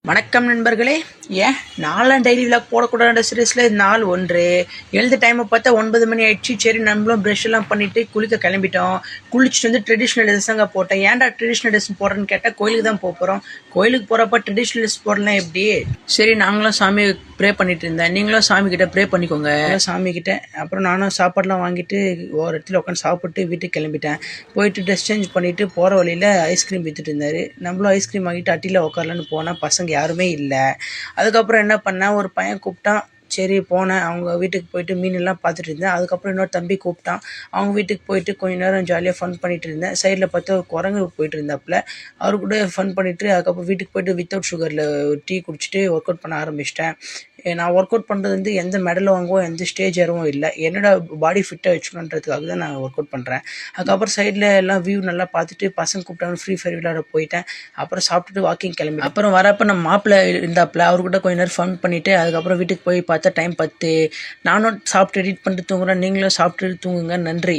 வணக்கம் நண்பர்களே. ஏன் நாலாம் டெய்லி விளாக் போடக்கூடாத சீரியஸில் நாள் ஒன்று எழுத டைமை பார்த்தா 9 மணி ஆயிடுச்சு. சரி, நம்மளும் ப்ரஷ் எல்லாம் பண்ணிவிட்டு குளிக்க கிளம்பிட்டோம். குளிச்சுட்டு வந்து ட்ரெடிஷ்னல் ட்ரெஸ் தாங்க போட்டேன். ஏன்டா ட்ரெடிஷ்னல் ட்ரெஸ் போடுறேன்னு கேட்டால் கோயிலுக்கு தான் போகிறோம். கோயிலுக்கு போகிறப்ப ட்ரெடிஷ்னல் ட்ரெஸ் போடலாம் எப்படி? சரி, நாங்களும் சாமி ப்ரே பண்ணிட்டு இருந்தேன். நீங்களும் சாமி கிட்ட ப்ரே பண்ணிக்கோங்க. சாமி கிட்ட அப்புறம் நானும் சாப்பாடுலாம் வாங்கிட்டு ஒரு இடத்துல உட்காந்து சாப்பிட்டு வீட்டுக்கு கிளம்பிட்டேன். போயிட்டு ட்ரெஸ் சேஞ்ச் பண்ணிவிட்டு போகிற வழியில் ஐஸ்கிரீம் விற்றுட்டு இருந்தார். நம்மளும் ஐஸ்கிரீம் வாங்கிட்டு அட்டியில் உட்காரலான்னு போனால் பசங்க யாருமே இல்லை. அதுக்கப்புறம் என்ன பண்ணேன், ஒரு பையன் கூப்பிட்டான். சரி போனேன், அவங்க வீட்டுக்கு போயிட்டு மீனெல்லாம் பார்த்துட்டு இருந்தேன். அதுக்கப்புறம் இன்னொரு தம்பி கூப்பிட்டான். அவங்க வீட்டுக்கு போயிட்டு கொஞ்ச நேரம் ஜாலியாக ஃபன் பண்ணிட்டு இருந்தேன். சைடில் பார்த்து ஒரு குரங்கு போயிட்டு இருந்தாப்புல. அவரு கூட ஃபன் பண்ணிவிட்டு அதுக்கப்புறம் வீட்டுக்கு போயிட்டு வித்தவுட் சுகரில் டீ குடிச்சிட்டு ஒர்க் அவுட் பண்ண ஆரம்பிச்சிட்டேன். நான் ஒர்க் அவுட் பண்ணுறது வந்து எந்த மெடல் வாங்குவோம், எந்த ஸ்டேஜ் ஏறவும் இல்லை. என்னோட பாடி ஃபிட்டாக வச்சுக்கணுன்றதுக்காக தான் நான் ஒர்க் அவுட் பண்ணுறேன். அதுக்கப்புறம் சைடில் எல்லாம் வியூ நல்லா பார்த்துட்டு பசங்க கூப்பிட்டாங்க, ஃப்ரீ ஃபயர் விளையாட போயிட்டேன். அப்புறம் சாப்பிட்டுட்டு வாக்கிங் கிளம்பி அப்புறம் வரப்போ நம்ம மாப்பிள்ளை இருந்தாப்புல. அவர் கூட கொஞ்ச நேரம் ஃபன் பண்ணிவிட்டு அதுக்கப்புறம் வீட்டுக்கு போய் பார்த்தா டைம் 10. நானும் சாப்பிட்டு எடிட் பண்ணிட்டு தூங்குறேன். நீங்களும் சாப்பிட்டு தூங்குங்க. நன்றி.